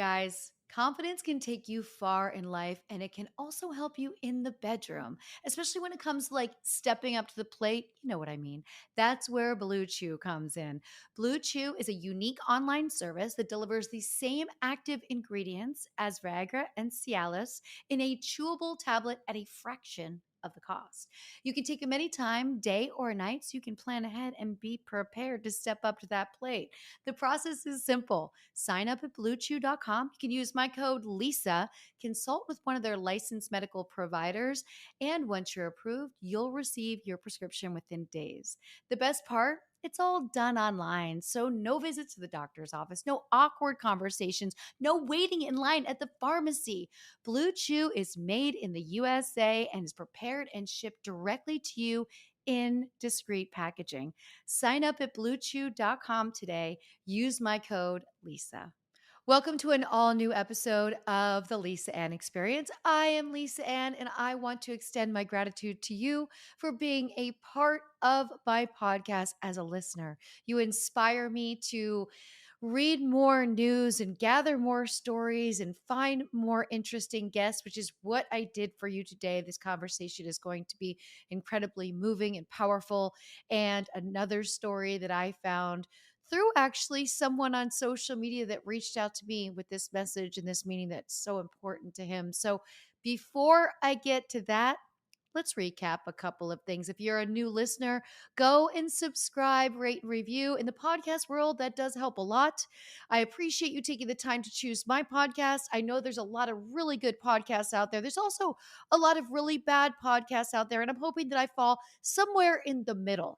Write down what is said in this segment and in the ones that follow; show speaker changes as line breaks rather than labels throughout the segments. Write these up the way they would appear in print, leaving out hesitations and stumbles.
Guys, confidence can take you far in life and it can also help you in the bedroom, especially when it comes to like stepping up to the plate. You know what I mean? That's where Blue Chew comes in. Blue Chew is a unique online service that delivers the same active ingredients as Viagra and Cialis in a chewable tablet at a fraction of the cost. You can take them anytime, day or night, so you can plan ahead and be prepared to step up to that plate. The process is simple. Sign up at bluechew.com. You can use my code LISA, consult with one of their licensed medical providers, and once you're approved, you'll receive your prescription within days. The best part? It's all done online. So, no visits to the doctor's office, no awkward conversations, no waiting in line at the pharmacy. Blue Chew is made in the USA and is prepared and shipped directly to you in discreet packaging. Sign up at bluechew.com today. Use my code LISA. Welcome to an all new episode of the Lisa Ann Experience. I am Lisa Ann, and I want to extend my gratitude to you for being a part of my podcast as a listener. You inspire me to read more news and gather more stories and find more interesting guests, which is what I did for you today. This conversation is going to be incredibly moving and powerful. And another story that I found through actually someone on social media that reached out to me with this message and this meaning that's so important to him. So before I get to that, let's recap a couple of things. If you're a new listener, go and subscribe, rate, and review. In the podcast world, that does help a lot. I appreciate you taking the time to choose my podcast. I know there's a lot of really good podcasts out there. There's also a lot of really bad podcasts out there, and I'm hoping that I fall somewhere in the middle,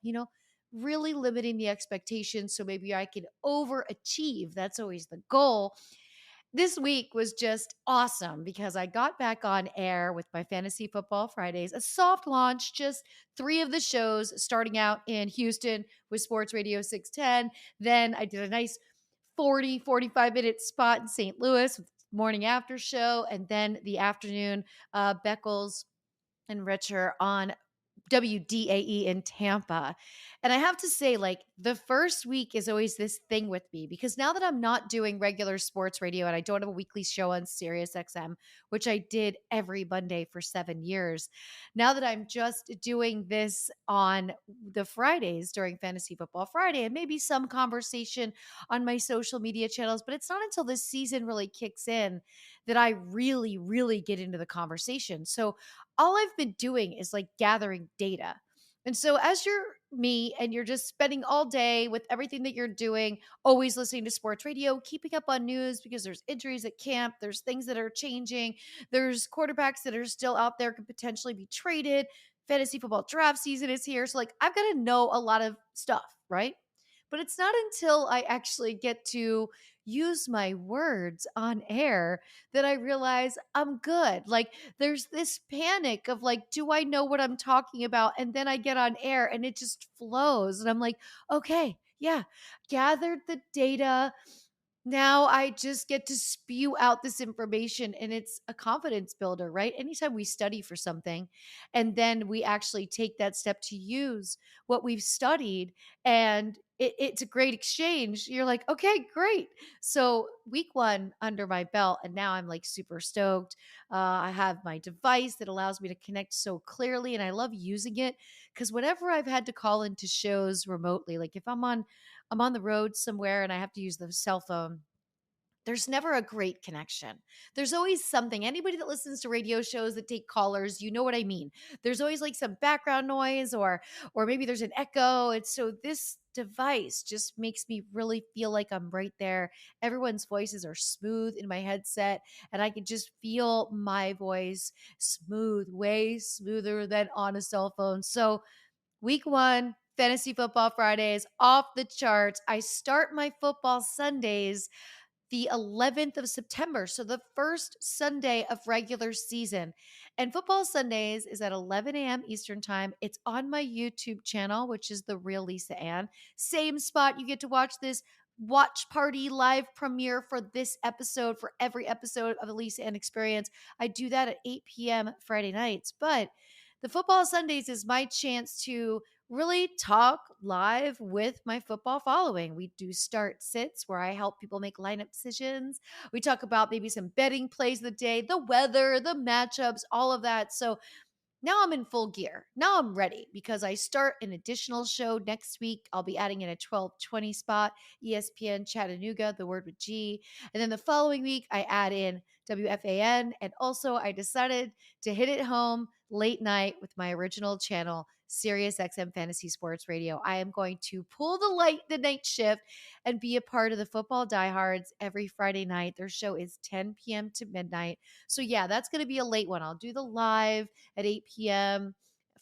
really limiting the expectations so maybe I can overachieve. That's always the goal. This week was just awesome because I got back on air with my Fantasy Football Fridays, a soft launch, just three of the shows starting out in Houston with Sports Radio 610. Then I did a nice 45-minute spot in St. Louis with morning after show, and then the afternoon, Beckles and Richer on WDAE in Tampa. And I have to say, like, the first week is always this thing with me because now that I'm not doing regular sports radio and I don't have a weekly show on Sirius XM, which I did every Monday for 7 years, now that I'm just doing this on the Fridays during Fantasy Football Friday and maybe some conversation on my social media channels, but it's not until this season really kicks in that I really, really get into the conversation. So all I've been doing is like gathering data. And so, as you're me and you're just spending all day with everything that you're doing, always listening to sports radio, keeping up on news because there's injuries at camp, there's things that are changing, there's quarterbacks that are still out there, could potentially be traded. Fantasy football draft season is here. So, like, I've got to know a lot of stuff, right? But it's not until I actually get to use my words on air that I realize I'm good. Like there's this panic of like, do I know what I'm talking about? And then I get on air and it just flows. And I'm like, okay, yeah, gathered the data. Now I just get to spew out this information and it's a confidence builder, right? Anytime we study for something and then we actually take that step to use what we've studied and it's a great exchange. You're like, okay, great. So week one under my belt, and now I'm like super stoked. I have my device that allows me to connect so clearly, and I love using it because whenever I've had to call into shows remotely, like if I'm on the road somewhere and I have to use the cell phone, there's never a great connection. There's always something. Anybody that listens to radio shows that take callers, you know what I mean. There's always like some background noise or maybe there's an echo. And so this device just makes me really feel like I'm right there. Everyone's voices are smooth in my headset and I can just feel my voice smooth, way smoother than on a cell phone. So week one, Fantasy Football Fridays, off the charts. I start my football Sundays the 11th of September. So the first Sunday of regular season. And Football Sundays is at 11 a.m. Eastern Time. It's on my YouTube channel, which is The Real Lisa Ann. Same spot. You get to watch this watch party live premiere for this episode, for every episode of the Lisa Ann Experience. I do that at 8 p.m. Friday nights. But the Football Sundays is my chance to really talk live with my football following. We do start sits where I help people make lineup decisions. We talk about maybe some betting plays of the day, the weather, the matchups, all of that. So now I'm in full gear. Now I'm ready because I start an additional show next week. I'll be adding in a 12:20 spot, ESPN Chattanooga, the word with G. And then the following week, I add in WFAN. And also, I decided to hit it home late night with my original channel, Sirius XM Fantasy Sports Radio. I am going to pull the night shift and be a part of the football diehards every Friday night. Their show is 10 p.m. to midnight. So, yeah, that's going to be a late one. I'll do the live at 8 p.m.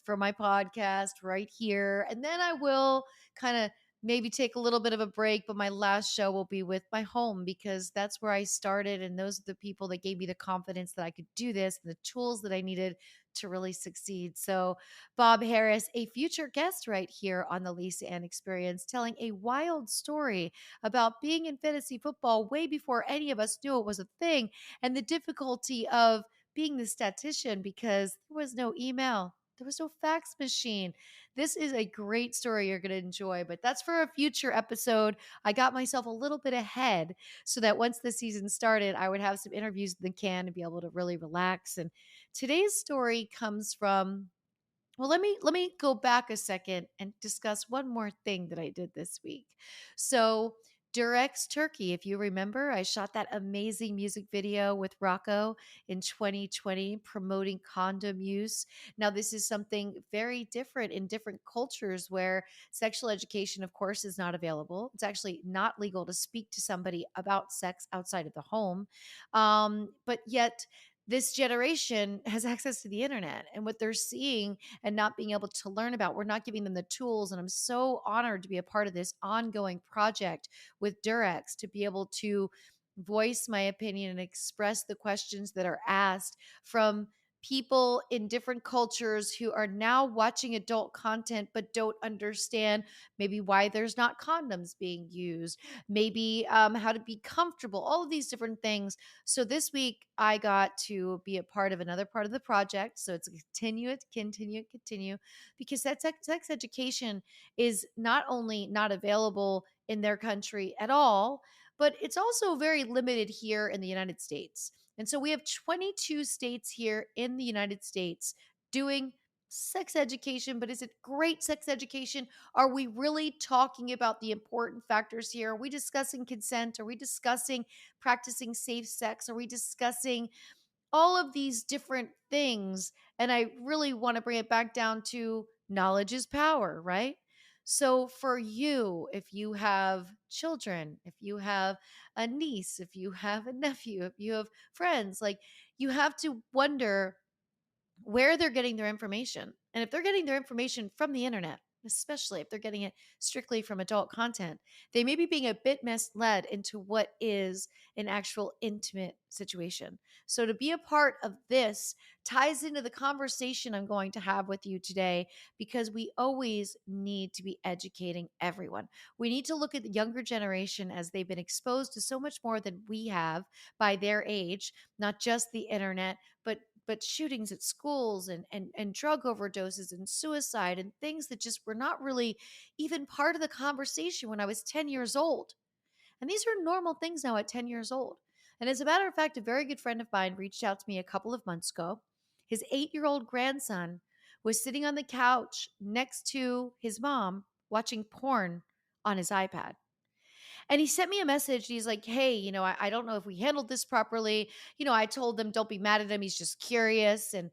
for my podcast right here. And then I will kind of maybe take a little bit of a break, but my last show will be with my home because that's where I started. And those are the people that gave me the confidence that I could do this and the tools that I needed to really succeed. So, Bob Harris, a future guest right here on the Lisa Ann Experience, telling a wild story about being in fantasy football way before any of us knew it was a thing and the difficulty of being the statistician because there was no email. There was no fax machine. This is a great story you're going to enjoy, but that's for a future episode. I got myself a little bit ahead so that once the season started, I would have some interviews in the can and be able to really relax. And today's story comes from, well, let me go back a second and discuss one more thing that I did this week. So, Durex Turkey, if you remember, I shot that amazing music video with Rocco in 2020 promoting condom use. Now, this is something very different in different cultures where sexual education, of course, is not available. It's actually not legal to speak to somebody about sex outside of the home. But yet, this generation has access to the internet and what they're seeing and not being able to learn about. We're not giving them the tools. And I'm so honored to be a part of this ongoing project with Durex to be able to voice my opinion and express the questions that are asked from people in different cultures who are now watching adult content but don't understand maybe why there's not condoms being used, maybe how to be comfortable, all of these different things. So this week I got to be a part of another part of the project. So it's a continue, because that sex education is not only not available in their country at all, but it's also very limited here in the United States. And so we have 22 states here in the United States doing sex education, but is it great sex education? Are we really talking about the important factors here? Are we discussing consent? Are we discussing practicing safe sex? Are we discussing all of these different things? And I really want to bring it back down to knowledge is power, right? So, for you, if you have children, if you have a niece, if you have a nephew, if you have friends, like you have to wonder where they're getting their information. And if they're getting their information from the internet, especially if they're getting it strictly from adult content, they may be being a bit misled into what is an actual intimate situation. So, to be a part of this ties into the conversation I'm going to have with you today because we always need to be educating everyone. We need to look at the younger generation as they've been exposed to so much more than we have by their age, not just the internet, but shootings at schools and drug overdoses and suicide and things that just were not really even part of the conversation when I was 10 years old. And these are normal things now at 10 years old. And as a matter of fact, a very good friend of mine reached out to me a couple of months ago. His 8-year-old grandson was sitting on the couch next to his mom watching porn on his iPad. And he sent me a message. He's like, hey, I don't know if we handled this properly. I told them don't be mad at him. He's just curious. And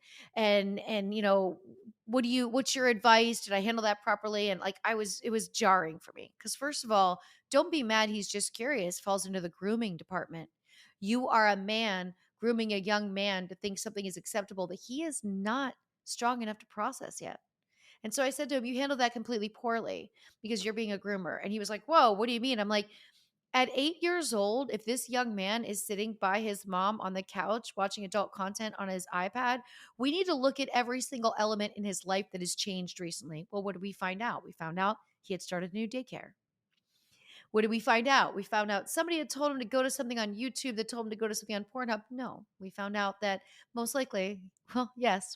what's your advice? Did I handle that properly? And like it was jarring for me. Because first of all, don't be mad, he's just curious falls into the grooming department. You are a man grooming a young man to think something is acceptable that he is not strong enough to process yet. And so I said to him, you handled that completely poorly because you're being a groomer. And he was like, whoa, what do you mean? I'm like, at 8 years old, if this young man is sitting by his mom on the couch watching adult content on his iPad, we need to look at every single element in his life that has changed recently. Well, what did we find out? We found out he had started a new daycare. What did we find out? We found out somebody had told him to go to something on YouTube that told him to go to something on Pornhub. No, we found out that most likely, well, yes,